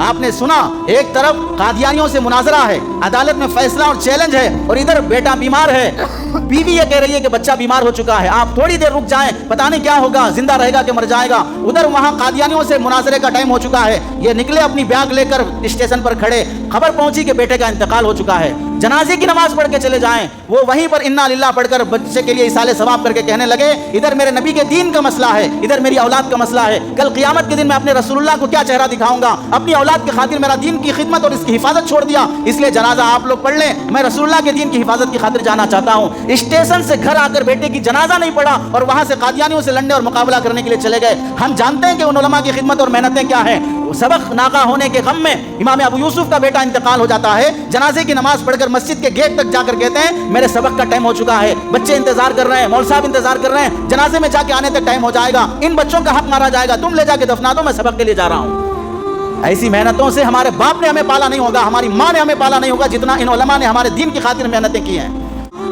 آپ نے سنا ایک طرف قادیانیوں سے مناظرہ ہے، عدالت میں فیصلہ اور چیلنج ہے، اور ادھر بیٹا بیمار ہے، بیوی یہ کہہ رہی ہے کہ بچہ بیمار ہو چکا ہے، آپ تھوڑی دیر رک جائیں، پتہ نہیں کیا ہوگا، زندہ رہے گا کہ مر جائے گا۔ ادھر وہاں قادیانیوں سے مناظرے کا ٹائم ہو چکا ہے، یہ نکلے اپنی بیاگ لے کر اسٹیشن پر کھڑے، خبر پہنچی کہ بیٹے کا انتقال ہو چکا ہے، جنازے کی نماز پڑھ کے چلے جائیں، وہ وہیں پر انا للہ پڑھ کر بچے کے لیے ایصال ثواب کر کے کہنے لگے ادھر میرے نبی کے دین کا مسئلہ ہے، ادھر میری اولاد کا مسئلہ ہے، کل قیامت کے دن میں اپنے رسول اللہ کو کیا چہرہ دکھاؤں گا، اپنی اولاد کی خاطر میرا دین کی خدمت اور اس کی حفاظت چھوڑ دیا، اس لیے جنازہ آپ لوگ پڑھ لیں، میں رسول اللہ کے دین کی حفاظت کی خاطر جانا چاہتا ہوں۔ اسٹیشن سے گھر آ کر بیٹے کی جنازہ نہیں پڑھا اور وہاں سے قادیانیوں سے لڑنے اور مقابلہ کرنے کے لیے چلے گئے۔ ہم جانتے ہیں کہ ان علماء کی خدمت اور محنتیں کیا ہیں۔ سبق ناکا ہونے کے غم میں امام ابو یوسف کا بیٹا انتقال ہو جاتا ہے، جنازے کی نماز پڑھ کر مسجد کے گیٹ تک جا کر کہتے ہیں میرے سبق کا ٹائم ہو چکا ہے، بچے انتظار کر رہے ہیں، مول صاحب انتظار کر رہے ہیں، جنازے میں جا کے آنے تک ٹائم ہو جائے گا، ان بچوں کا حق مارا جائے گا، تم لے جا کے دفنا دو، میں سبق کے لیے جا رہا ہوں۔ ایسی محنتوں سے ہمارے باپ نے ہمیں پالا نہیں ہوگا، ہماری ماں نے ہمیں پالا نہیں ہوگا جتنا ان علماء نے ہمارے دین کی خاطر محنتیں کی ہیں۔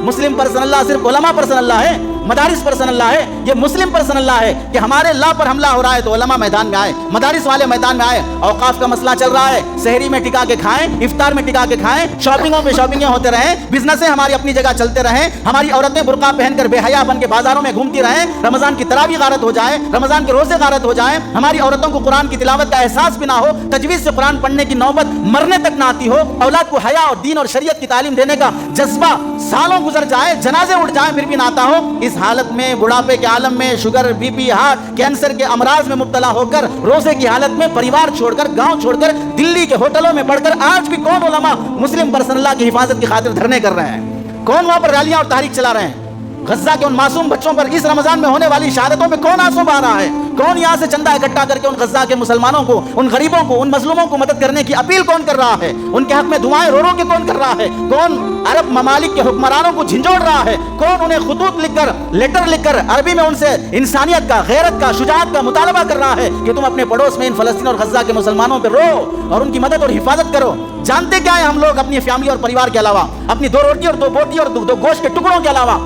مسلم پر صلی اللہ صرف علماء پر صلی اللہ ہے، مدارس پر صلی اللہ ہے، یہ مسلم پر صلی اللہ ہے کہ ہمارے لا پر حملہ ہو رہا ہے تو علماء میدان میں آئے، مدارس والے میدان میں آئے، اوقاف کا مسئلہ چل رہا ہے، سحری میں ٹکا کے کھائیں، افطار میں ٹکا کے کھائیں، شاپنگوں پہ شاپنگیں ہوتے رہیں، بزنسیں ہماری اپنی جگہ چلتے رہیں، ہماری عورتیں برقع پہن کر بے حیا بن کے بازاروں میں گھومتی رہیں، رمضان کی تراویح غارت ہو جائے، رمضان کے روزے غارت ہو جائیں، ہماری عورتوں کو قرآن کی تلاوت کا احساس بھی نہ ہو، تجوید سے قرآن پڑھنے کی نوبت مرنے تک نہ آتی ہو، اولاد کو حیا اور دین اور شریعت کی تعلیم دینے کا جذبہ سالوں گزر جائے، جنازے اٹھ جائیں پھر بھی نہ آتا ہو، اس حالت میں بڑھاپے کے عالم میں sugar, B P, heart, cancer کے امراض میں مبتلا ہو کر روزے کی حالت میں پریوار چھوڑ کر، گاؤں چھوڑ کر، دلی کے ہوٹلوں میں پڑھ کر آج بھی کون علماء مسلم پر صلی اللہ کی حفاظت کی خاطر دھرنے کر رہے ہیں؟ کون وہاں پر ریلیاں اور تحریک چلا رہے ہیں؟ غزہ کے ان معصوم بچوں پر اس رمضان میں ہونے والی شہادتوں میں کون آنسو بہا رہا ہے؟ کون یہاں سے چندہ اکٹھا کر کے ان غزہ کے مسلمانوں کو، ان غریبوں کو، ان مظلوموں کو مدد کرنے کی اپیل کون کر رہا ہے؟ ان کے حق میں دعائیں رو رو کے کون کر رہا ہے؟ کون عرب ممالک کے حکمرانوں کو جھنجھوڑ رہا ہے؟ کون انہیں خطوط لکھ کر، لیٹر لکھ کر عربی میں ان سے انسانیت کا، غیرت کا، شجاعت کا مطالبہ کر رہا ہے کہ تم اپنے پڑوس میں ان فلسطین اور غزہ کے مسلمانوں پہ رو اور ان کی مدد اور حفاظت کرو؟ جانتے کیا ہے ہم لوگ اپنی فیملی اور پریوار کے علاوہ، اپنی 2 روٹی اور 2 بوٹی اور 2 گوشت کے ٹکڑوں کے علاوہ،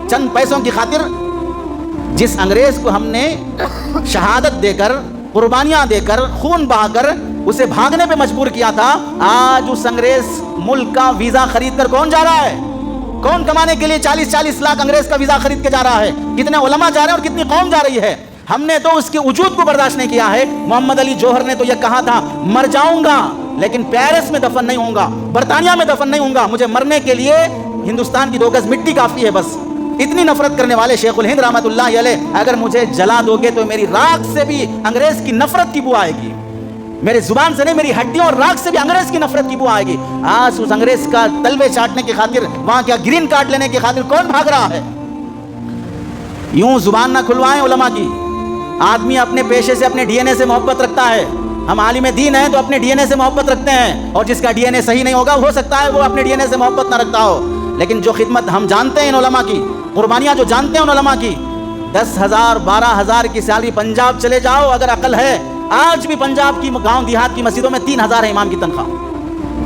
چند پیسوں کی خاطر جس انگریز کو ہم نے شہادت دے کر، قربانیاں دے کر، خون بہا کر اسے بھاگنے پہ مجبور کیا تھا، آج اس انگریز ملک کا ویزا خرید کر کون جا رہا ہے؟ کون کمانے کے لیے 40-40 لاکھ انگریز کا ویزا خرید کے جا رہا ہے؟ کتنے علماء جا رہے ہیں اور کتنی قوم جا رہی ہے؟ ہم نے تو اس کے وجود کو برداشت نہیں کیا ہے۔ محمد علی جوہر نے تو یہ کہا تھا مر جاؤں گا لیکن پیرس میں دفن نہیں ہوں گا، برطانیہ میں دفن نہیں ہوں گا، مجھے مرنے کے لیے ہندوستان کی 2 گز مٹی کافی ہے بس۔ اتنی نفرت کرنے والے شیخ الہند رحمت اللہ علیہ، اگر مجھے جلا دو گے تو میری راکھ سے بھی انگریز کی نفرت کی بو آئے گی، میری زبان سے نہیں، میری ہڈیوں اور راکھ سے بھی انگریز کی نفرت کی بو آئے گی۔ آج اس انگریز کا تلوے چاٹنے کی خاطر، وہاں کیا گرین کارڈ لینے کی خاطر کون بھاگ رہا ہے؟ یوں زبان نہ کھلوائیں علماء کی۔ آدمی اپنے پیشے سے، اپنے ڈی این اے سے محبت رکھتا ہے۔ ہم عالم دین ہیں تو اپنے ڈی این اے سے محبت رکھتے ہیں، اور جس کا ڈی این اے صحیح نہیں ہوگا ہو سکتا ہے وہ اپنے ڈی این اے سے محبت نہ رکھتا ہو، لیکن جو خدمت ہم جانتے ہیں ان علماء کی، قربانیاں جو جانتے ہیں ان علماء کی، 10,000 12,000 کی سیلری، پنجاب چلے جاؤ اگر عقل ہے، آج بھی پنجاب کی گاؤں دیہات کی مسجدوں میں 3,000 ہے امام کی تنخواہ،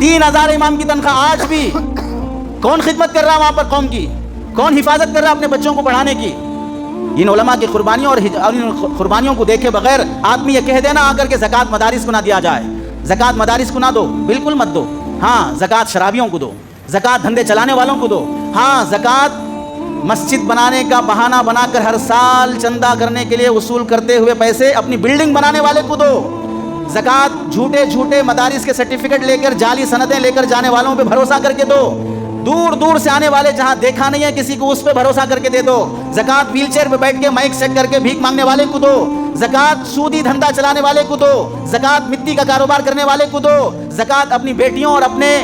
3,000 امام کی تنخواہ آج بھی۔ کون خدمت کر رہا ہے وہاں پر قوم کی؟ کون حفاظت کر رہا ہے اپنے بچوں کو پڑھانے کی؟ ان علماء کی قربانیوں اور ان قربانیوں کو دیکھے بغیر آدمی یہ کہہ دینا آ کر کے زکوٰۃ مدارس کو نہ دیا جائے، زکوٰۃ مدارس کو نہ دو، بالکل مت دو۔ ہاں زکوٰۃ شرابیوں کو دو، زکوٰۃ دھندے چلانے والوں کو دو، ہاں زکوٰۃ مسجد بنانے کا بہانہ بنا کر ہر سال چندہ کرنے کے لیے وصول کرتے ہوئے پیسے اپنی بلڈنگ بنانے والے کو دو، زکوٰۃ جھوٹے جھوٹے مدارس کے سرٹیفکیٹ لے کر، جعلی سندیں لے کر جانے والوں پہ بھروسہ کر کے دو، دور دور سے آنے والے جہاں دیکھا نہیں ہے کسی کو اس پہ بھروسہ کر کے دے دو، زکوٰۃ ویل چیئر پہ بیٹھ کے مائک سیٹ کر کے بھیک مانگنے والے کو دو، زکوٰۃ سودی دھندا چلانے والے کو دو، زکوٰۃ مٹی کا کاروبار کرنے والے کو دو، زکوٰۃ اپنی بیٹیوں اور اپنے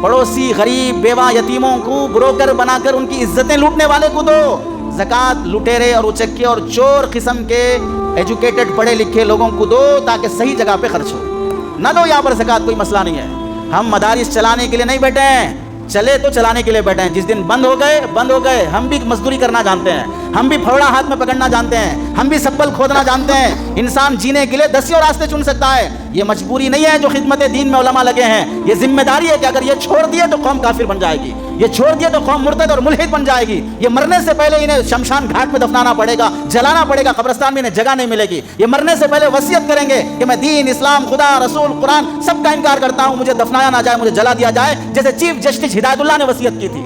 پڑوسی غریب بیوہ یتیموں کو بروکر بنا کر ان کی عزتیں لوٹنے والے کو دو، زکوٰۃ لٹیرے اور اچکے اور چور قسم کے ایجوکیٹڈ پڑھے لکھے لوگوں کو دو تاکہ صحیح جگہ پہ خرچ ہو، نہ دو یہاں پر زکوٰۃ، کوئی مسئلہ نہیں ہے۔ ہم مدارس چلانے کے لیے نہیں بیٹھے ہیں، چلے تو چلانے کے لیے بیٹھے ہیں، جس دن بند ہو گئے، ہم بھی مزدوری کرنا جانتے ہیں، ہم بھی پھوڑا ہاتھ میں پکڑنا جانتے ہیں، ہم بھی سبل کھودنا جانتے ہیں۔ انسان جینے کے لیے 10 راستے چن سکتا ہے، یہ مجبوری نہیں ہے جو خدمت دین میں علماء لگے ہیں، یہ ذمہ داری ہے کہ اگر یہ چھوڑ دیے تو قوم کافر بن جائے گی۔ یہ چھوڑ دیے تو قوم مرتد اور ملحد بن جائے گی. یہ مرنے سے پہلے انہیں شمشان گھاٹ پہ دفنانا پڑے گا, جلانا پڑے گا, قبرستان میں انہیں جگہ نہیں ملے گی. یہ مرنے سے پہلے وصیت کریں گے کہ میں دین, اسلام, خدا, رسول, قرآن سب کا انکار کرتا ہوں, مجھے دفنایا نہ جائے, مجھے جلا دیا جائے, جیسے چیف جسٹس ہدایت اللہ نے وصیت کی تھی.